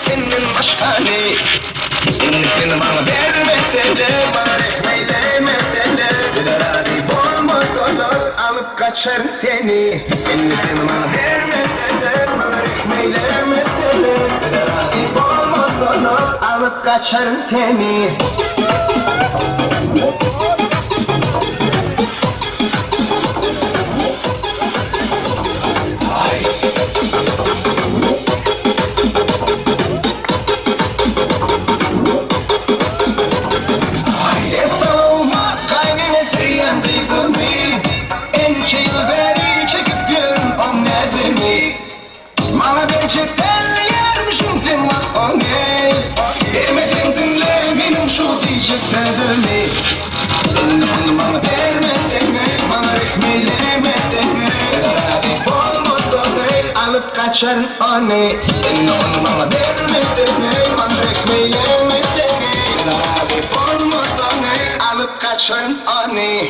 senin başkanı. Seni bana vermezseler, bana ekmeylemezseler, bir arazi olmaz olur, alıp kaçarım seni. Seni bana vermezseler, bana ekmeylemezseler, bir arazi olmaz olur, alıp kaçarım seni. Bana gerçekten yermişim sen bak o ne? Demesen dinle benim şu diyecek sözümü. Sen de onu bana vermezsen ne? Bana ekmeylemezsen ne? Hadi olmazsa ne? Alıp kaçarım o ne? Sen de onu bana vermezsen ne? Bana ekmeylemezsen ne? Hadi olmazsa ne? Alıp kaçarım o ne?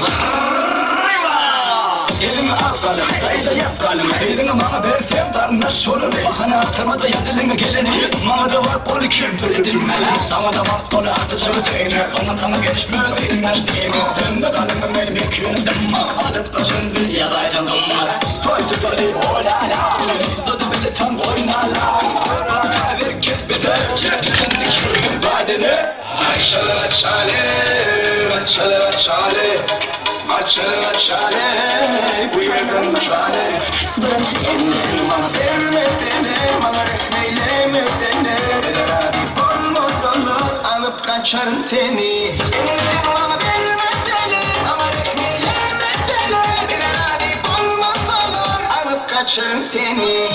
Elimi al kalım, kayda yap kalım. Eydini bana versem darnaş olur. Bahane atırma da ya diline geleni. Bana da var poli küfür edilmeli. Sana da var poli atışı öteyni. Bana geçmiyor inler değil. Sen de kalımı beni bekliyorum. Alıp kaçın dünyadaydım dummak. Soytu böyle olala. Dadı beni tam oynala. Hareket bede. Çeksin dikşürün badini. Açalı açalı. Açalı açalı. Açalı açalı, bu yerden şale. Bırak elini bana vermesene, bana ekmeylemesene. Hadi olmaz olur, alıp kaçarım seni. Elini bana vermesene, bana ekmeylemesene. Hadi olmaz olur, alıp kaçarım seni.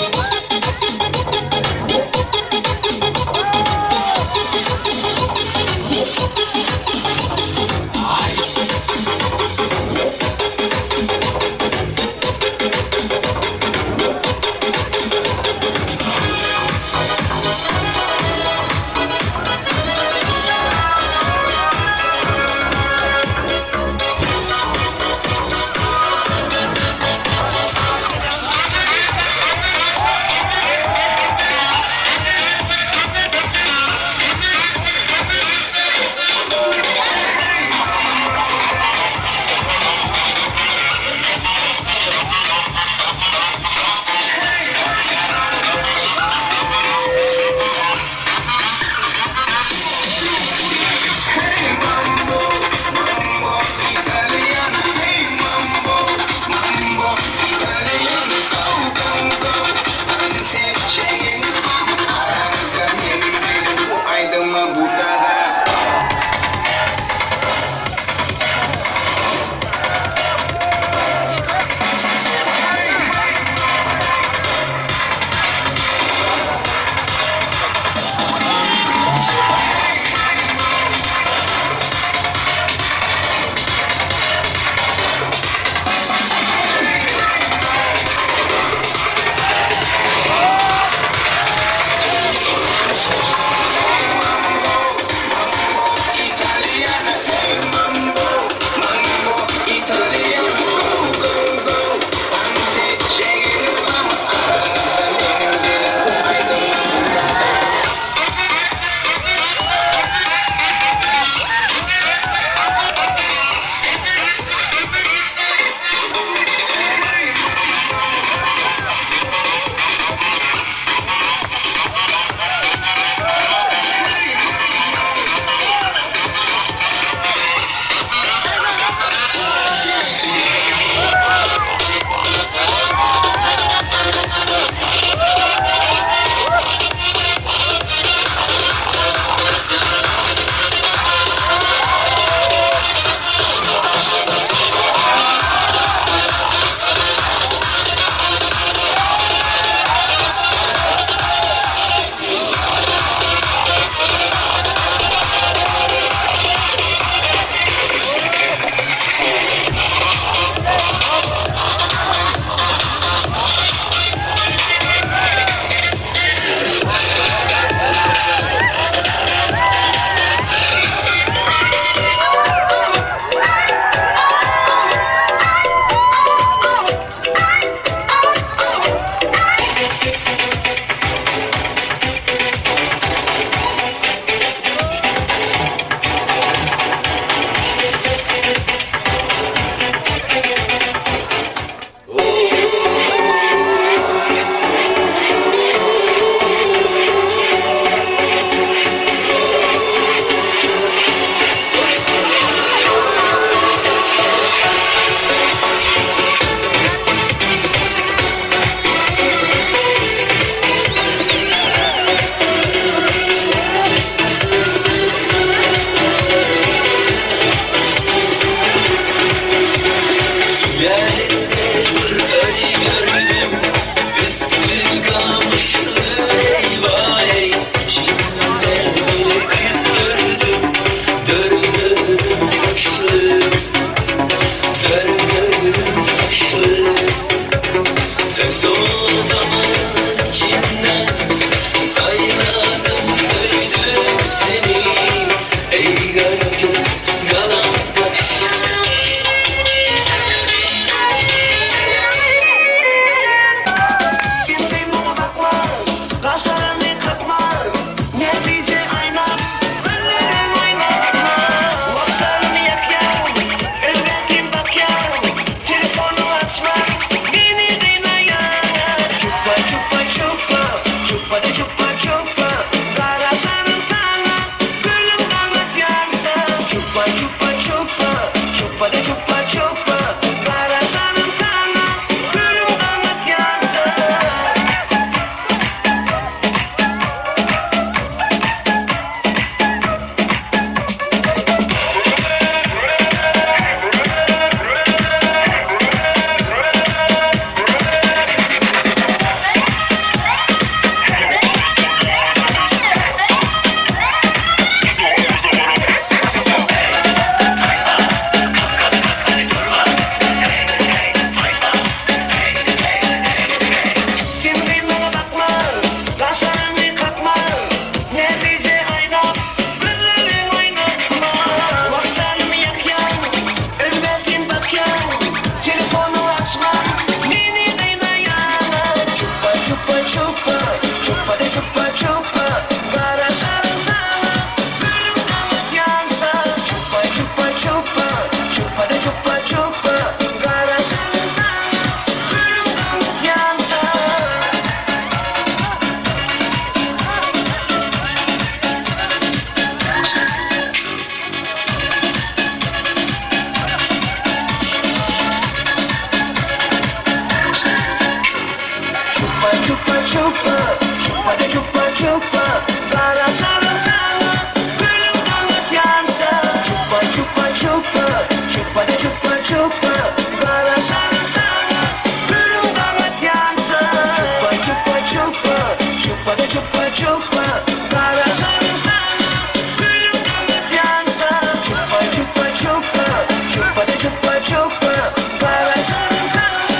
para Santana, gülüm anlatyansa. Chupa chupa chupa, chupa de chupa chupa, para Santana, gülüm anlatyansa. Chupa chupa chupa, chupa de chupa chupa, para Santana, gülüm anlatyansa. Chupa chupa chupa, chupa de chupa chupa, para Santana,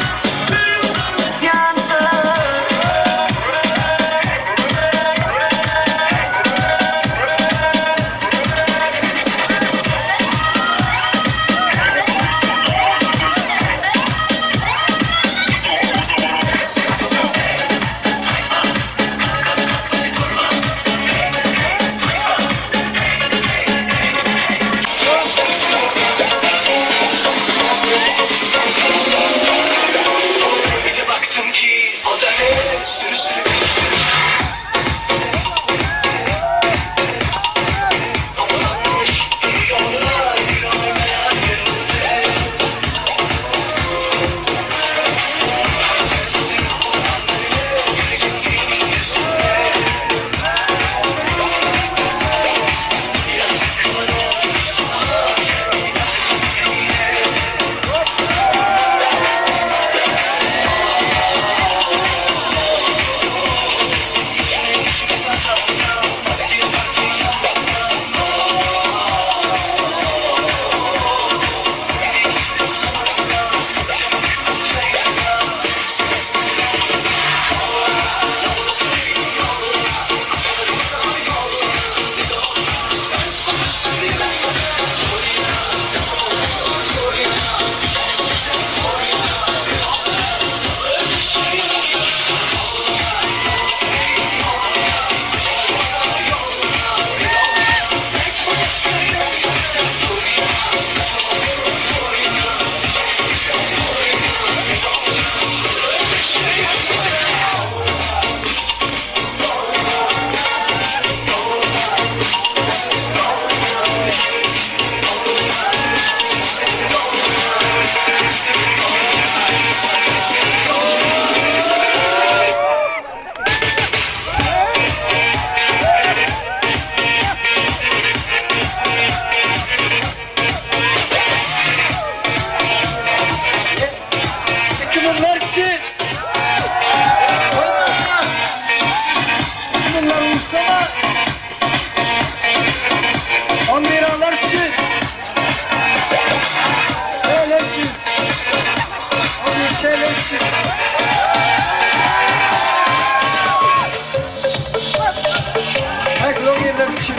gülüm anlatyansa. Bir de baktım ki o da ne sürü sürü. Toplanmış yollar bir olmayan yerinde. Kiminler için? Oynasana. Kiminler uysana. 10 liralar için. Şeyler için. 11 şeyler için. Eklogerler için.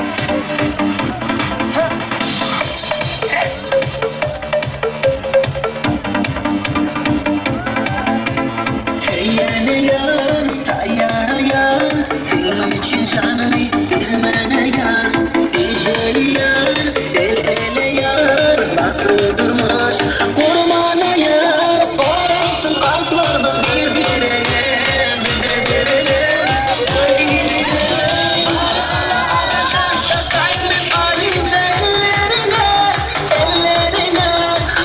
Teyyare yar, tayyare yar, senin için canımı vermene yar. Deli yar, el ele yar, bakır durmuş kurmana yar. Orasın kalplarda birbirine, birbirine. Alacakta kalbim ayrıca ellerine, ellerine.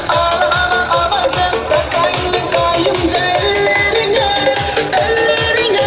Alacakta kalbim ayrıca ellerine, ellerine.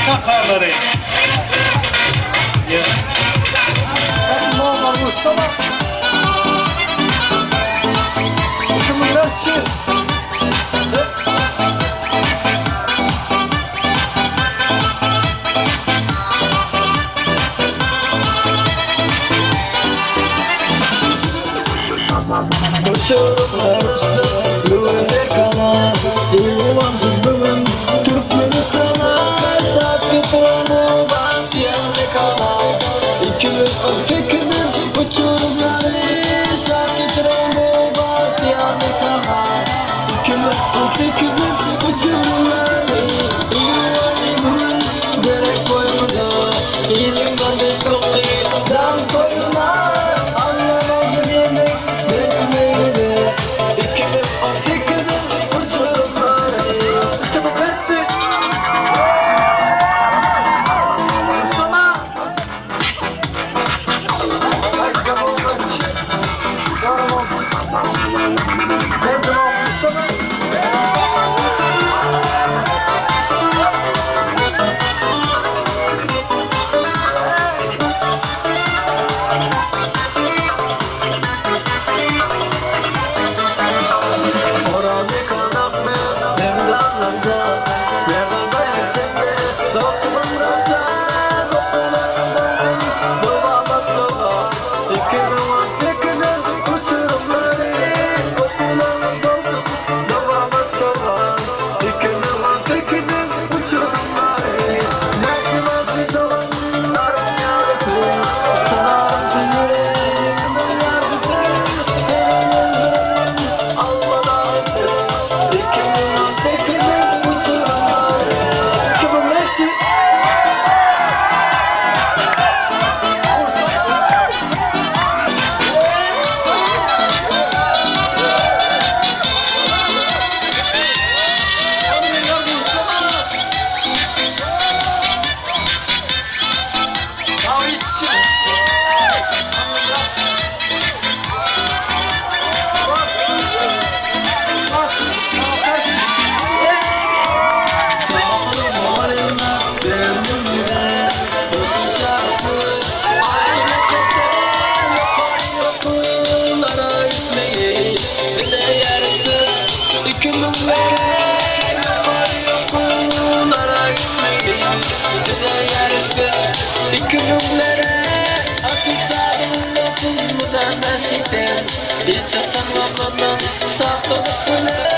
sakarları. Ya. Sen ne olur Mustafa? Kiminler için? uçurumlar üstü Lüle kana İlvansız bugün Türkmenistan'a Sakıtramı Batiyane kana İkimiz o fikirdir uçurumları Sakıtramı Batiyane kana İkimiz o fikirdir uçurumları İlvansız gerek koymadı İlimden de çok değil Can koyma Anlamadı yemek Bekmeydi İkimiz o fikirdir uçurumları İşte bu versin. Mustafa. Ayakkabı olmak için. Yorum olmak için. Her zaman Mustafa. Orası kanak mı? Nereden amca? Nereden dayansın Doktorum ramza Doktorlarım Babama baba İkimiz fikirler uçurumları Doktorlarım Babama baba İkimiz fikirler uçurumları Nasıl bir zamanlarım yarısı Sanarım yüreğimden yargısı Almadan İkimiz fikirler uçurumları İşte bu versin. Hiç atanmadan saklasını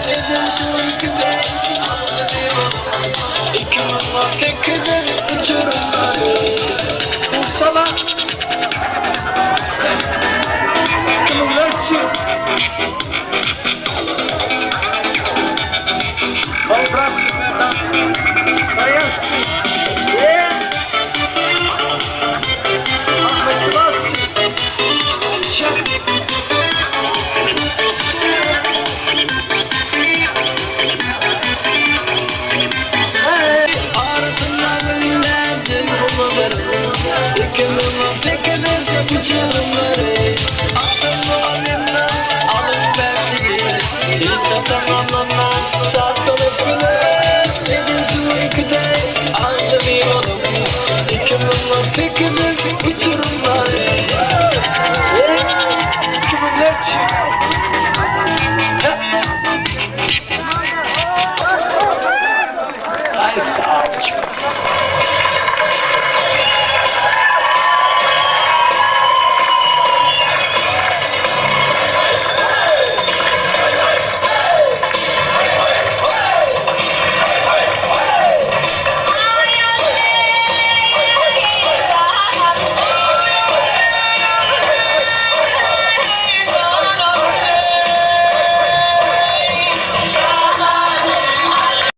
Neden şu ülkede anlamıyorum İkimiz var fikirde uçurumları Mustafa. İşte bu versin. Obraz. Dayansın. Ahmet Sebastian. Çek. Ardından cin bulmalarım İkimiz var fikirde uçurumları Aklımı alimden alıp verdiği Hiç atanmadan saklasını Neden şu ülkede anlamıyorum İkimiz var fikirde uçurumları